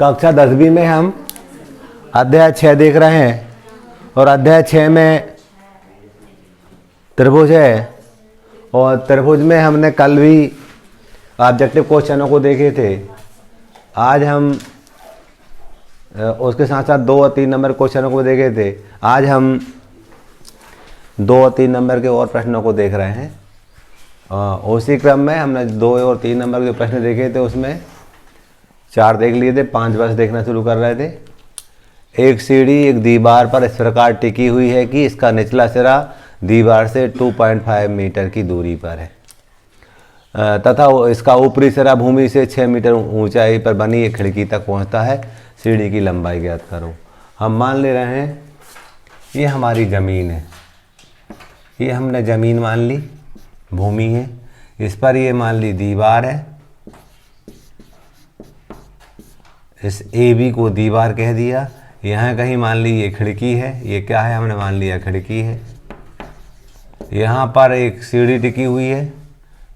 कक्षा 10वीं में हम अध्याय 6 देख रहे हैं और अध्याय 6 में त्रिभुज है और त्रिभुज में हमने कल भी ऑब्जेक्टिव क्वेश्चनों को देखे थे। आज हम उसके साथ साथ 2 और 3 नंबर क्वेश्चनों को देखे थे। आज हम 2 और 3 नंबर के और प्रश्नों को देख रहे हैं। उसी क्रम में हमने 2 और 3 नंबर के प्रश्न देखे थे, उसमें 4 देख लिए थे, 5 बस देखना शुरू कर रहे थे। एक सीढ़ी एक दीवार पर इस प्रकार टिकी हुई है कि इसका निचला सिरा दीवार से 2.5 मीटर की दूरी पर है तथा इसका ऊपरी सिरा भूमि से 6 मीटर ऊंचाई पर बनी एक खिड़की तक पहुंचता है। सीढ़ी की लंबाई ज्ञात करो। हम मान ले रहे हैं ये हमारी ज़मीन है, ये हमने ज़मीन मान ली, भूमि है। इस पर ये मान ली दीवार है, इस AB को दीवार कह दिया। यहाँ कहीं मान ली ये खिड़की है, ये क्या है हमने मान लिया खिड़की है। यहाँ पर एक सीढ़ी टिकी हुई है,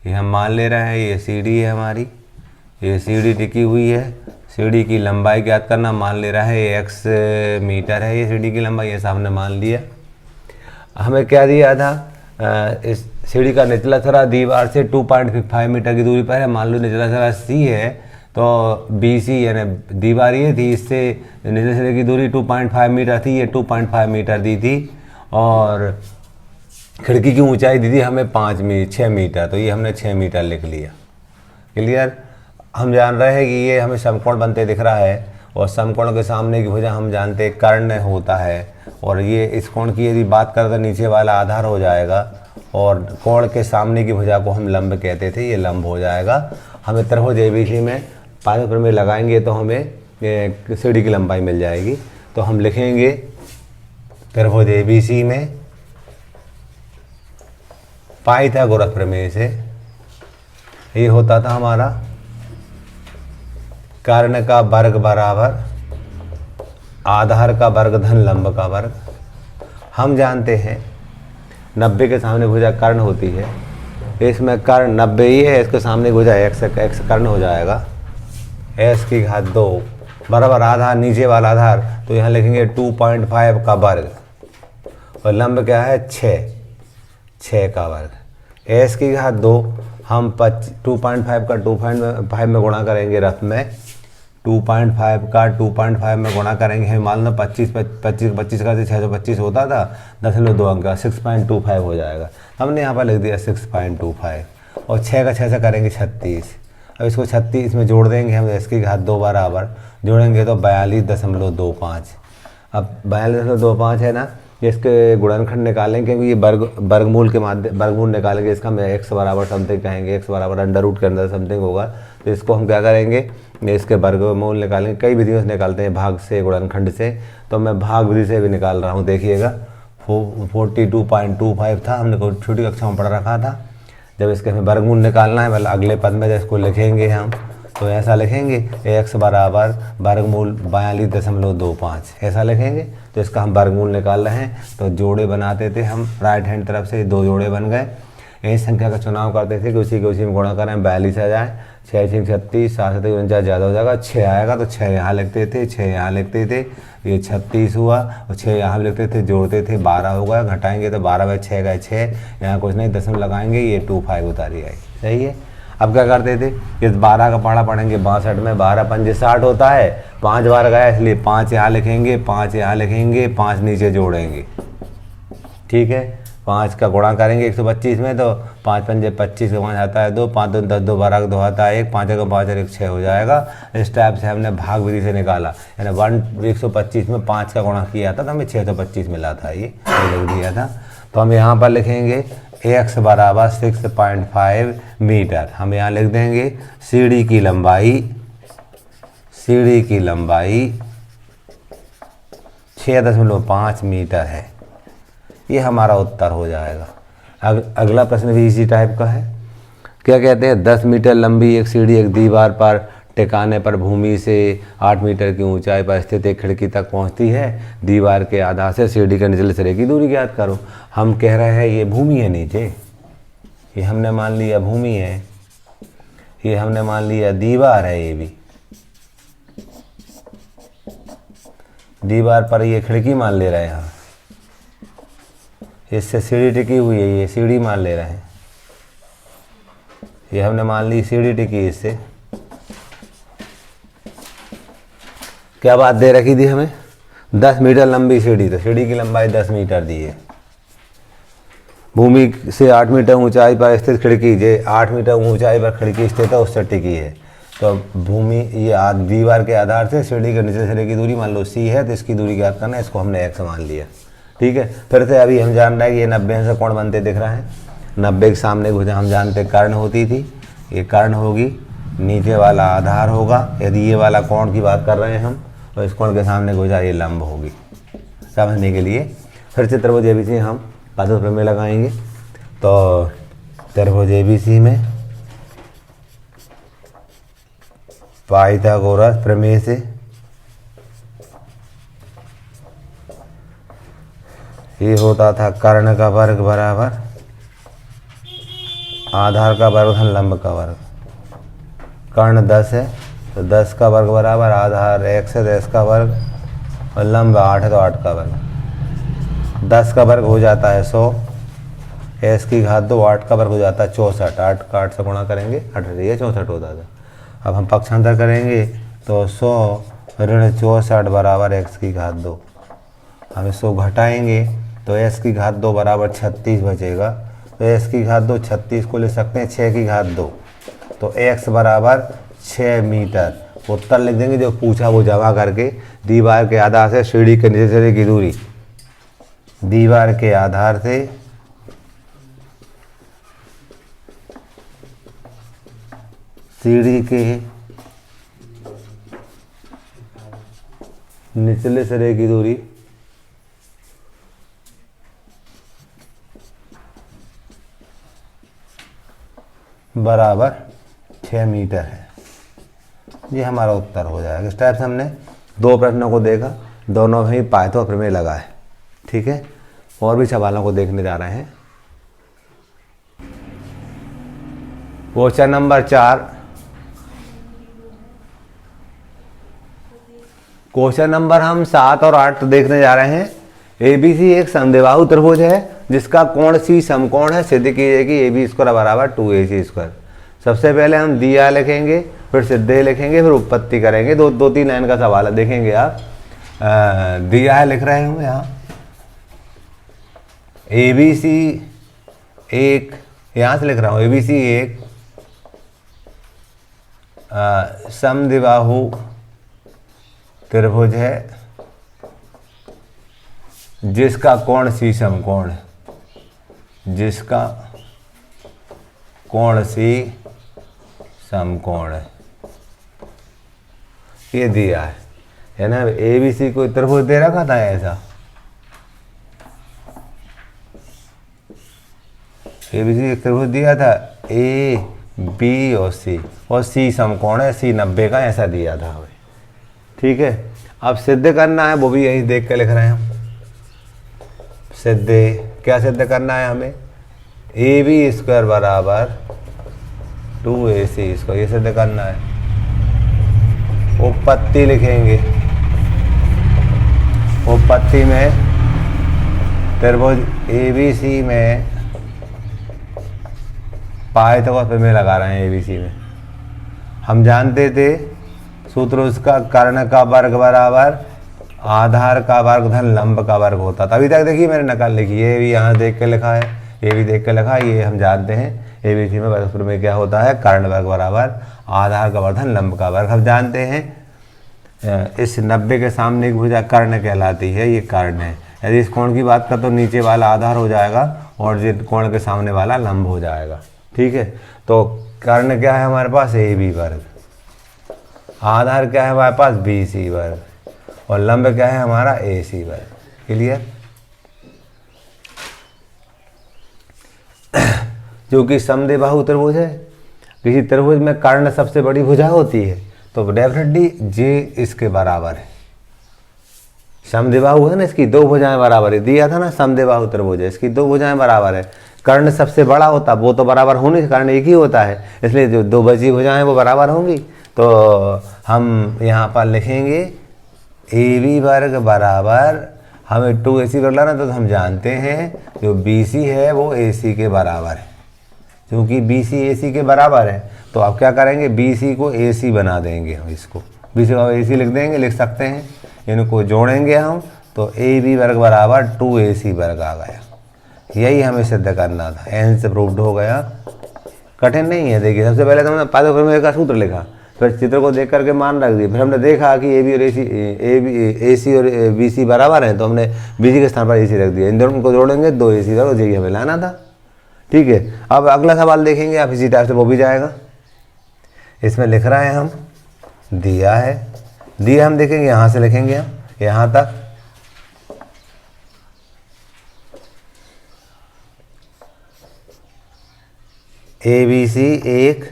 ये हम मान ले रहे हैं ये सीढ़ी है हमारी, ये सीढ़ी टिकी हुई है। सीढ़ी की लंबाई ज्ञात करना, मान ले रहा है ये x मीटर है ये सीढ़ी की लंबाई, ये सामने मान लिया। हमें क्या दिया था, इस सीढ़ी का निचला सिरा दीवार से 2.5 मीटर की दूरी पर है। मान लो निचला सिरा C है तो BC यानी दीवार ये थी, इससे निचले सिरे की दूरी 2.5 मीटर थी, ये 2.5 मीटर दी थी और खिड़की की ऊंचाई दी थी हमें 6 मीटर, तो ये हमने 6 मीटर लिख लिया। क्लियर। हम जान रहे हैं कि ये हमें समकोण बनते दिख रहा है और समकोण के सामने की भुजा हम जानते हैं कर्ण होता है और ये इस कोण की यदि बात करें तो नीचे वाला आधार हो जाएगा और कोण के सामने की भुजा को हम लंब कहते थे, ये लंब हो जाएगा। हमें त्रिभुज ABC में पाइथागोरस प्रमेय लगाएंगे तो हमें सीढ़ी की लंबाई मिल जाएगी। तो हम लिखेंगे त्रिभुज ABC में पाइथागोरस प्रमेय से ये होता था हमारा कर्ण का वर्ग बराबर आधार का वर्ग धन लंब का वर्ग। हम जानते हैं 90 के सामने भुजा कर्ण होती है, इसमें कर्ण 90 ही है, इसके सामने भुजा x कर्ण हो जाएगा। s की घात 2 बराबर आधार नीचे वाला आधार, तो यहाँ लिखेंगे 2.5 का वर्ग और लंब क्या है 6 का वर्ग। s की घात 2 हम 2.5 का 2.5 में गुणा करेंगे, रफ में 2.5 का 2.5 में गुणा करेंगे। हम मान लो 25 का 625 होता था, 10.2 अंक का 6.25 हो जाएगा। हमने यहाँ पर लिख दिया 6.25 और 6 का 6 से करेंगे 36। अब इसको 36 में जोड़ देंगे हम, इसकी घात 2 बराबर जोड़ेंगे तो 42.25। अब 42.25 है ना, इसके गुणनखंड निकालेंगे क्योंकि ये वर्गमूल के माध्यम वर्गमूल निकालेंगे। इसका हम x बराबर समथिंग कहेंगे, x बराबर अंडर रूट के अंदर समथिंग होगा। तो इसको हम क्या करेंगे, इसके वर्गमूल निकालेंगे। कई विधियों से निकालते हैं, भाग से, गुणनखंड से, तो मैं भाग विधि से भी निकाल रहा हूँ। देखिएगा 42.25 था, हमने छोटी कक्षा में पढ़ रखा था। जब इसके हमें वर्गमूल निकालना है, मतलब अगले पद में जब इसको लिखेंगे हम तो ऐसा लिखेंगे x बराबर वर्गमूल 42.25 ऐसा लिखेंगे। तो इसका हम वर्गमूल निकाल रहे हैं, तो जोड़े बनाते थे हम राइट हैंड तरफ से, 2 जोड़े बन गए। इस संख्या का चुनाव करते थे कि उसी में गुणा करें, 42 आ जाए, 6 6 36, 7 7 49 ज़्यादा हो जाएगा, 6 आएगा तो 6 यहाँ लिखते थे, 6 यहाँ लिखते थे, ये 36 हुआ और 6 यहाँ लिखते थे, जोड़ते थे 12 होगा, घटाएंगे तो 12/6 गए 6, यहाँ कुछ नहीं दशमलव लगाएंगे, ये 25 उतारी आई। सही है। अब क्या करते थे, इस 12 का पढ़ा पढ़ेंगे 62 में, 12 पंजे 60 होता है, 5 बार गया इसलिए 5 यहाँ लिखेंगे, 5 यहाँ लिखेंगे, 5 नीचे जोड़ेंगे। ठीक है, 5 का गुणा करेंगे 125 में तो 5 पंजे 25 का 5 आता है 2, 5 2 10 2 12 का 2 आता है 1, 5 का 5 और 1 6 हो जाएगा। इस टाइप से हमने भाग विधि से निकाला, यानी 125 में 5 का गुणा किया था तो हमें 625 मिला था, ये लिख दिया था। तो हम यहाँ पर लिखेंगे x बराबर 6.5 मीटर। हम यहाँ लिख देंगे सीढ़ी की लंबाई 6.5 मीटर है। ये हमारा उत्तर हो जाएगा। अगला प्रश्न भी इसी टाइप का है। क्या कहते हैं, 10 मीटर लंबी एक सीढ़ी एक दीवार पर टिकाने पर भूमि से 8 मीटर की ऊंचाई पर स्थित एक खिड़की तक पहुंचती है। दीवार के आधार से सीढ़ी के निचले सिरे की दूरी ज्ञात करो। हम कह रहे हैं ये भूमि है नीचे, ये हमने मान लिया भूमि है, ये हमने मान लिया दीवार है, ये भी दीवार पर ये खिड़की मान ले रहे हैं हम, इससे सीढ़ी टिकी हुई है, ये सीढ़ी मान ले रहे हैं, ये हमने मान ली सीढ़ी टिकी इससे। क्या बात दे रखी थी हमें, 10 मीटर लंबी सीढ़ी, तो सीढ़ी की लंबाई 10 मीटर दी है। भूमि से 8 मीटर ऊंचाई पर स्थित खिड़की, जे 8 मीटर ऊंचाई पर खिड़की स्थित है उससे टिकी है। तो भूमि ये दीवार के आधार से सीढ़ी के निचले सिरे की दूरी मान लो c है, तो इसकी दूरी ज्ञात करना है, इसको हमने x मान लिया। ठीक है, फिर से अभी हम जान रहे हैं कि ये 90 से कोण बनते दिख रहा है। 90 के सामने भुजा हम जानते कर्ण होती थी, ये कर्ण होगी, नीचे वाला आधार होगा। यदि ये वाला कोण की बात कर रहे हैं हम, तो इस कोण के सामने भुजा ये लंब होगी। समझने के लिए फिर से त्रिभुज ABC हम पाइथागोरस प्रमेय लगाएंगे। तो त्रिभुज ABC में पाइथागोरस प्रमेय से ये होता था कर्ण का वर्ग बराबर आधार का वर्ग धन लंब का वर्ग। कर्ण 10 है तो 10 का वर्ग बराबर आधार x है तो x का वर्ग, और लंब 8 है तो 8 का वर्ग। 10 का वर्ग हो जाता है 100, s की घात 2, 8 का वर्ग हो जाता है 64। 8 का 8 से गुणा करेंगे 8 ये 64 होता था। अब हम पक्षांतर करेंगे तो 100 ऋण 64 बराबर x की घात 2। हम इसको घटाएंगे तो s की घात 2 बराबर 36 बचेगा। तो s की घात 2 36 को ले सकते हैं 6 की घात 2, तो x बराबर 6 मीटर। उत्तर लिख देंगे जो पूछा वो जमा करके। दीवार के आधार से सीढ़ी के निचले सिरे की दूरी, दीवार के आधार से सीढ़ी के निचले सिरे की दूरी बराबर 6 मीटर है। ये हमारा उत्तर हो जाएगा। इस टाइप से हमने 2 प्रश्नों को देखा, दोनों में ही पाइथागोरस प्रमेय लगा है। ठीक है, और भी सवालों को देखने जा रहे हैं। Question number 4। क्वेश्चन नंबर हम 7 और 8 देखने जा रहे हैं। ABC एक समद्विबाहु त्रिभुज है जिसका कोण C समकोण है। सिद्ध कीजिए कि AB स्क्वायर बराबर 2AC स्क्वायर। सबसे पहले हम दिया लिखेंगे, फिर सिद्धे लिखेंगे, फिर उत्पत्ति करेंगे। 2-3 लाइन का सवाल है, देखेंगे आप। दिया है लिख रहे हूँ यहाँ, ABC एक, यहाँ से लिख रहा हूँ ABC एक समद्विबाहु त्रिभुज है जिसका कोण C समकोण है, जिसका कोण C समकोण है। ये दिया है ना। ABC को त्रिभुज दे रखा था ऐसा, ABC एक त्रिभुज दिया था A B और C, और C समकोण है, C 90 का, ऐसा दिया था हमें। ठीक है, अब सिद्ध करना है, वो भी यही देख के लिख रहे हैं हम। सिद्ध क्या सिद्ध करना है हमें, AB स्क्वायर बराबर 2AC स्क्वायर, ये सिद्ध करना है। उत्पत्ति लिखेंगे, उत्पत्ति में त्रिभुज ABC में पाइथागोरस प्रमेय लगा रहे हैं। ABC में हम जानते थे सूत्र उसका कर्ण का वर्ग बराबर आधार का वर्ग धन लंब का वर्ग होता था। अभी तक देखिए मैंने नकल लिखी, ये भी यहाँ देख के लिखा है, ये भी देख के लिखा है। ये हम जानते हैं ABC में पाइथागोरस प्रमेय क्या होता है, कर्ण वर्ग बराबर आधार का वर्ग धन लंब का वर्ग। हम जानते हैं इस 90 के सामने की भुजा कर्ण कहलाती है, ये कर्ण है। यदि इस कोण की बात कर तो नीचे वाला आधार हो जाएगा और जिस कोण के सामने वाला लंब हो जाएगा। ठीक है, तो कर्ण क्या है हमारे पास, AB वर्ग। आधार क्या है हमारे पास, BC वर्ग, और लंब क्या है हमारा, AC वर्ग। क्लियर। जो कि समद्विबाहु त्रिभुज है, किसी त्रिभुज में कर्ण सबसे बड़ी भुजा होती है, तो डेफिनेटली जे इसके बराबर है। समद्विबाहु है ना, इसकी 2 भुजाएं बराबर है। दिया था ना समद्विबाहु त्रिभुज है, इसकी 2 भुजाएं बराबर है। कर्ण सबसे बड़ा होता, वो तो बराबर होने, कर्ण एक ही होता है, इसलिए जो 2 बची भुजाएं वो बराबर होंगी। तो हम यहाँ पर लिखेंगे ए बी वर्ग बराबर, हमें 2AC वर्ग लाना, तो हम जानते हैं जो BC है वो AC के बराबर है। क्योंकि BC AC के बराबर है तो आप क्या करेंगे, BC को AC बना देंगे, हम इसको BC को AC लिख देंगे, लिख सकते हैं। इनको जोड़ेंगे हम तो AB वर्ग बराबर 2AC वर्ग आ गया। यही हमें सिद्ध करना था, एन से प्रूव्ड हो गया। कठिन नहीं है। देखिए सबसे पहले तो हमने पाइथागोरस का सूत्र लिखा, फिर चित्र को देख करके मान रख दिया, फिर हमने देखा कि AC और BC बराबर हैं, तो हमने BC के स्थान पर AC रख दिया। इन दोनों को जोड़ेंगे 2AC वर्ग, यही हमें लाना था। ठीक है, अब अगला सवाल देखेंगे आप, इसी टाइप से वो भी जाएगा। इसमें लिख रहे हैं हम, दिया है, दिया हम देखेंगे यहाँ से लिखेंगे हम यहाँ तक, ABC एक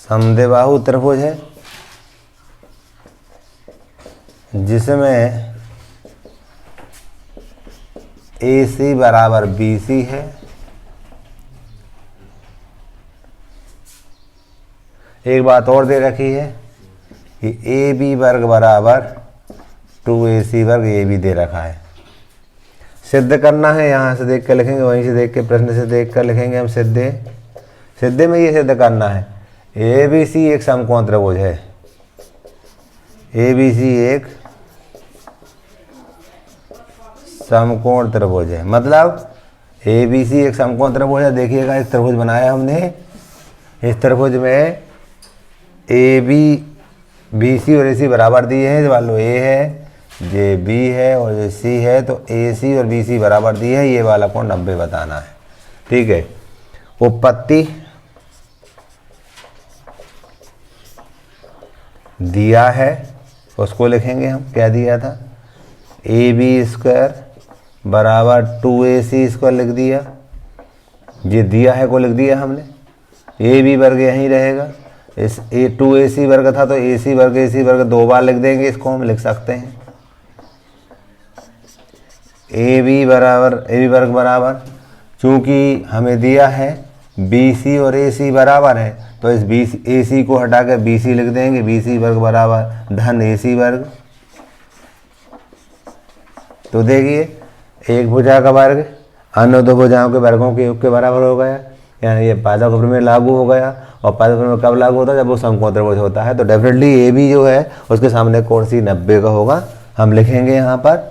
समद्विबाहु त्रिभुज है जिसमें AC बराबर BC है। एक बात और दे रखी है कि AB वर्ग बराबर 2AC वर्ग AB दे रखा है। सिद्ध करना है, यहाँ से देख कर लिखेंगे, वहीं से देख के प्रश्न से देख कर लिखेंगे हम सिद्धे में ये सिद्ध करना है ABC एक समकोण त्रिभुज है। ABC एक समकोण त्रिभुज है, मतलब ABC एक समकोण त्रिभुज है। देखिएगा एक त्रिभुज बनाया हमने, इस त्रिभुज में AB BC और AC बराबर दिए हैं। मान लो A है, ये B है और ये C है, तो AC और BC बराबर दिए हैं। ये वाला कोण 90 बताना है। ठीक है, उत्पत्ति दिया है, उसको लिखेंगे हम, क्या दिया था, AB स्क्वायर बराबर 2AC स्क्वायर लिख दिया। ये दिया है को लिख दिया हमने। AB वर्ग यहीं रहेगा, इस 2AC वर्ग था तो AC वर्ग 2 बार लिख देंगे, इसको हम लिख सकते हैं AB वर्ग बराबर, चूँकि हमें दिया है BC और AC बराबर है, तो इस AC को हटा कर BC लिख देंगे। BC वर्ग बराबर धन AC वर्ग। तो देखिए एक भुजा का वर्ग अन्य दो भुजाओं के वर्गों के योग के बराबर हो गया, यानी ये पाइथागोरस में लागू हो गया। और पाइथागोरस में कब लागू होता है, जब वो समकोण त्रिभुज होता है। तो डेफिनेटली AB जो है उसके सामने कोण C 90 का होगा। हम लिखेंगे यहाँ पर,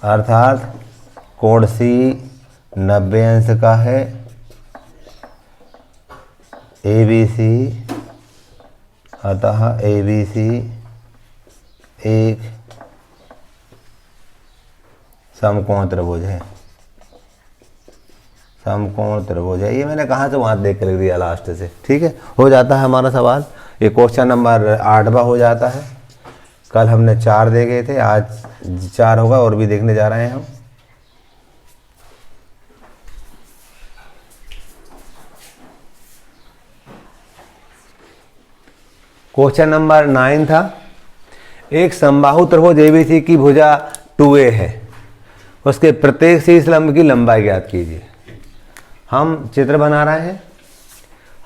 अर्थात कोण C 90 अंश का है। ABC अतः ABC एक समकोण त्रिभुज है। समकोण त्रिभुज है, ये मैंने कहाँ से वहाँ देख कर लिख दिया लास्ट से। ठीक है, हो जाता है हमारा सवाल। ये क्वेश्चन नंबर 8वां हो जाता है। कल हमने 4 दे गए थे, आज 4 होगा और भी देखने जा रहे हैं हम। क्वेश्चन नंबर 9 था, एक समबाहु त्रिभुज ABC की भुजा 2A है, उसके प्रत्येक शीर्ष लंब की लंबाई ज्ञात कीजिए। हम चित्र बना रहे हैं।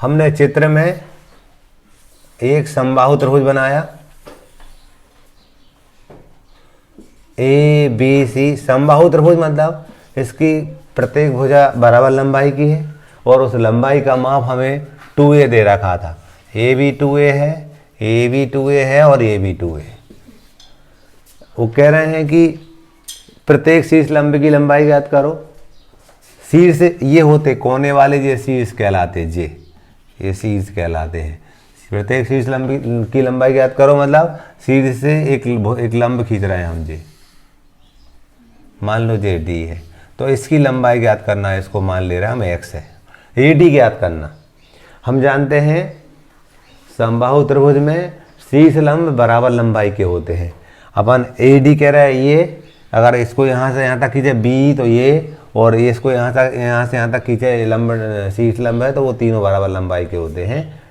हमने चित्र में एक समबाहु त्रिभुज बनाया ABC। समबाहु त्रिभुज मतलब इसकी प्रत्येक भुजा बराबर लंबाई की है और उस लंबाई का माप हमें 2A दे रखा था। AB 2A है, AB 2A है और AB 2A। वो कह रहे हैं कि प्रत्येक शीर्ष लंब की लंबाई ज्ञात करो। शीर्ष ये होते कोने वाले, ये शीर्ष कहलाते, ये शीर्ष कहलाते हैं। प्रत्येक शीर्ष लंब की लंबाई ज्ञात करो मतलब शीर्ष से एक लंब खींच रहे हैं हम जी। मान लो ये D है, तो इसकी लंबाई ज्ञात करना है, इसको मान ले रहे हैं हम X है। AD ज्ञात करना। हम जानते हैं समबाहु त्रिभुज में शीर्ष लंब बराबर लंबाई के होते हैं। अपन AD कह रहा है ये, अगर इसको यहाँ से यहाँ तक खींचे B तो ये, और ये इसको यहाँ से यहाँ तक खींचे लंब शीर्ष लंब है, तो वो तीनों बराबर लंबाई के होते हैं।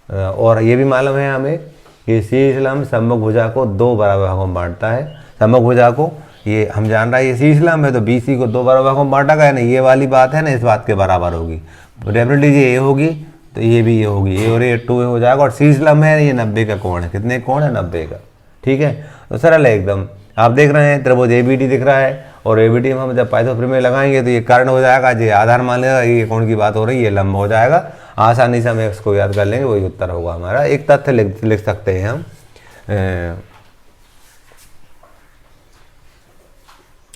और ये भी मालूम है हमें कि शीर्ष लंब सम्मुख भुजा को 2 बराबर भागों में बांटता है। सम्मुख भुजा को ये हम जान रहा है ये शीर्ष लंब है, तो BC को 2 बराबर भागों में बांटा गया ना, ये वाली बात है ना, इस बात के बराबर होगी। डेफिनेटली ये होगी, तो ये भी ये होगी, ए और ए 2 हो जाएगा। और शीर्ष लंब है, ये 90 का कोण है। कितने कोण है? 90 का। ठीक है, तो सरल है एकदम। आप देख रहे हैं त्रिभुज ABD दिख रहा है, और ABD में हम जब पाइथागोरस लगाएंगे तो ये कर्ण हो जाएगा, ये आधार मान लेगा, ये कोण की बात हो रही है, ये लंब हो जाएगा। आसानी से हम x को याद कर लेंगे, वही उत्तर होगा हमारा। एक तथ्य लिख सकते हैं हम,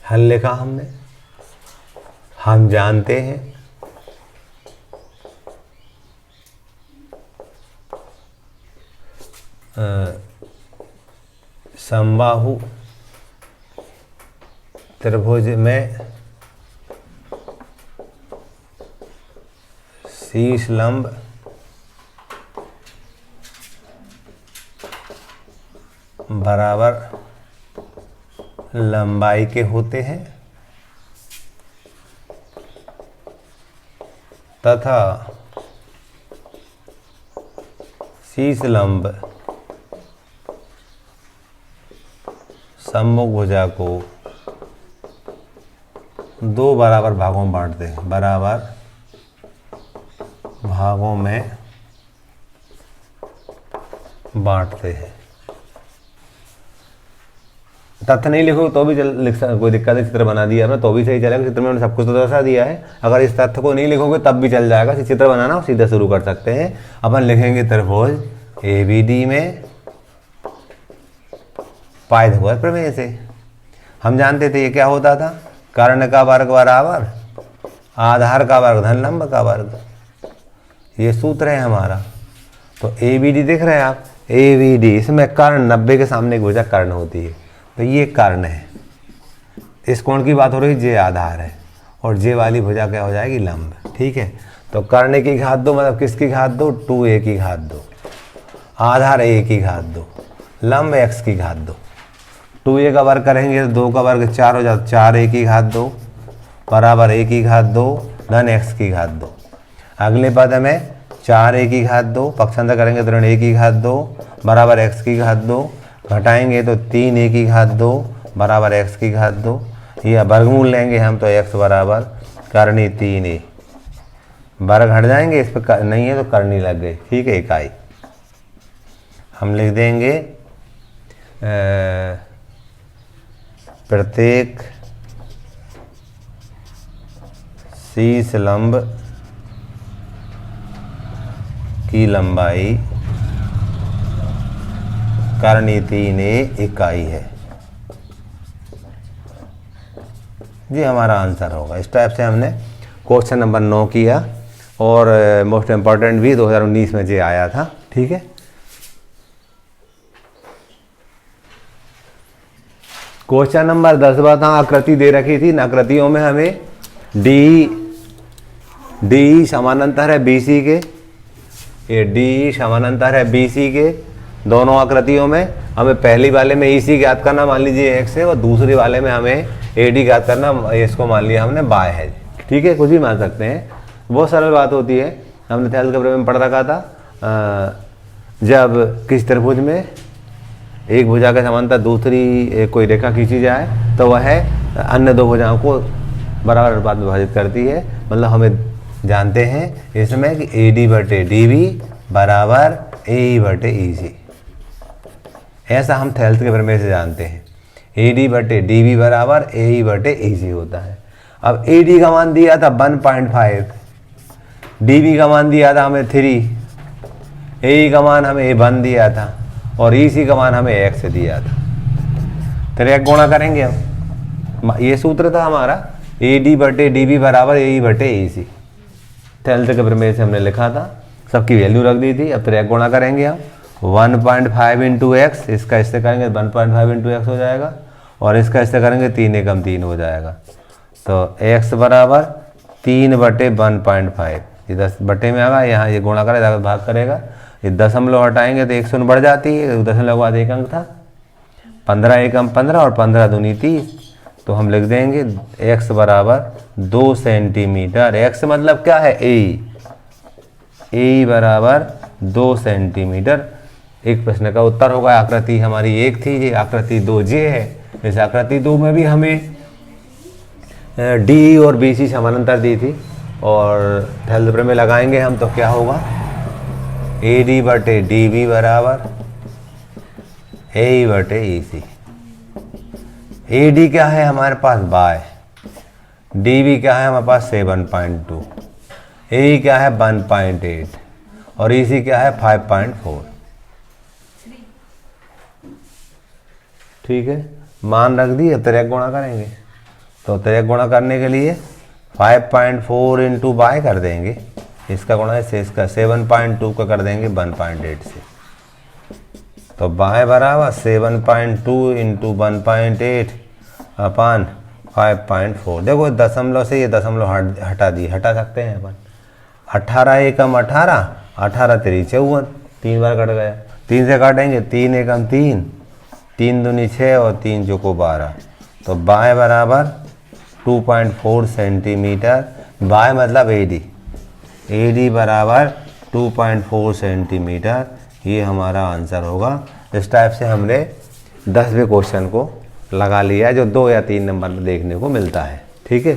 हल लिखा हमने, हम जानते हैं समबाहु त्रिभुज में शीर्ष लंब बराबर लंबाई के होते हैं तथा शीर्ष लंब सम्मुख भुजा को 2 बराबर भागों में बांटते हैं, बराबर भागों में बांटते हैं। तथ्य नहीं लिखो तो भी लिख सकते, कोई दिक्कत है, चित्र बना दिया हमने तो भी सही चलेगा। चित्र में हमने सब कुछ तो दर्शा दिया है। अगर इस तथ्य को नहीं लिखोगे तब भी चल जाएगा। चित्र बनाना सीधा शुरू कर सकते हैं। अपन लिखेंगे त्रिभुज ABD में पाइथागोरस प्रमेय से हम जानते थे ये क्या होता था, कर्ण का वर्ग बराबर आधार का वर्ग धन लंब का वर्ग, ये सूत्र है हमारा। तो ABD दिख रहे हैं आप, ABD, इसमें कर्ण 90 के सामने एक भुजा कर्ण होती है, तो ये कर्ण है। इस कोण की बात हो रही है, जे आधार है, और जे वाली भुजा क्या हो जाएगी? लंब। ठीक है, तो कर्ण की घात 2 मतलब किसकी घात 2? 2a की घात 2, आधार a की घात 2, लंब x की घात 2। 2a का वर्ग करेंगे तो 2 का वर्ग 4 हो जाता, 4a की घात 2 बराबर a की घात 2 धन x की घात 2। अगले पद में 4a की घात 2, पक्षांतर करेंगे तो ऋण a की घात 2 बराबर x की घात 2, घटाएंगे तो 3a की घात 2 बराबर x की घात 2। यह वर्गमूल लेंगे हम तो x बराबर करनी 3a, वर्ग हट जाएंगे, इस पर नहीं है तो करनी लग गई। ठीक है, इकाई हम लिख देंगे प्रत्येक शीर्ष लंब की लंबाई करनी 3a इकाई है। ये हमारा आंसर होगा। इस टाइप से हमने क्वेश्चन नंबर 9 किया, और मोस्ट इम्पॉर्टेंट भी 2019 में ये आया था। ठीक है, क्वेश्चन नंबर 10 था, आकृति दे रखी थी। आकृतियों में हमें डी समानांतर है BC के, ये डी समानांतर है BC के। दोनों आकृतियों में हमें पहली वाले में EC ज्ञात करना, मान लीजिए x है, और दूसरी वाले में हमें AD ज्ञात करना, इसको मान लिया हमने y है। ठीक है, कुछ भी मान सकते हैं, बहुत सरल बात होती है। हमने थैल के बारे में पढ़ रखा था, जब किस त्रिभुज में एक भुजा के समांतर दूसरी कोई रेखा खींची जाए तो वह अन्य 2 भुजाओं को बराबर अनुपात में विभाजित करती है। मतलब हमें जानते हैं इसमें कि AD/DB बराबर AE/EC, ऐसा हम थेल्थ के प्रमेय से जानते हैं। AD/DB बराबर AE/EC होता है। अब AD का मान दिया था 1.5, DB का मान दिया था हमें 3, AE का मान हमें 1 दिया था, और EC का मान हमें x दिया था। तो एक गुणा करेंगे हम, ये सूत्र था हमारा AD/DB बराबर AE/EC। थेल्थ के प्रमेय से हमने लिखा था, सबकी वैल्यू रख दी थी। अब तो एक गुणा करेंगे हम, 1.5 इंटू एक्स, इसका इससे करेंगे 1.5 इंटू एक्स हो जाएगा, और इसका इससे करेंगे 3 एकम 3 हो जाएगा। तो x बराबर 3/1.5, ये 10 बटे में आगा, यहाँ ये गुणा करेगा भाग करेगा, ये दशमलव हटाएंगे तो 100 बढ़ जाती है, दशमलव के बाद 1 अंक था, 15 एकम 15 और 15 दूनी 30। तो हम लिख देंगे x बराबर 2 सेंटीमीटर। x मतलब क्या है? ए बराबर 2 सेंटीमीटर। एक प्रश्न का उत्तर होगा। आकृति हमारी 1 थी, ये आकृति 2 जे है। इस आकृति 2 में भी हमें डी और BC समानांतर दी थी, और थेल्दब्रे में लगाएंगे हम तो क्या होगा, AD बटे DB बराबर AE बटे EC। AD क्या है हमारे पास बाय, DB क्या है हमारे पास 7.2, AE क्या है 1.8 और EC क्या है 5.4। ठीक है, मान रख दिए, अब त्रिक गुणा करेंगे। तो त्रिक गुणा करने के लिए 5.4 इंटू बाय कर देंगे, इसका गुणा है इसका 7.2 का कर देंगे 1.8 से। तो बाय बराबर 7.2 इंटू 1.8 अपन 5.4। देखो दशमलव से ये दशमलव हटा दिए, हटा सकते हैं अपन। 18 एकम 18, 18 3 54, 3 बार कट गया, 3 से काटेंगे, 3 एकम 3, 3 दूनी 6 और 3 चौको 12। तो बाय बराबर 2.4 सेंटीमीटर, बाय मतलब AD बराबर 2.4 सेंटीमीटर, ये हमारा आंसर होगा। इस टाइप से हमने 10वें क्वेश्चन को लगा लिया है, जो 2 या 3 नंबर में देखने को मिलता है। ठीक है।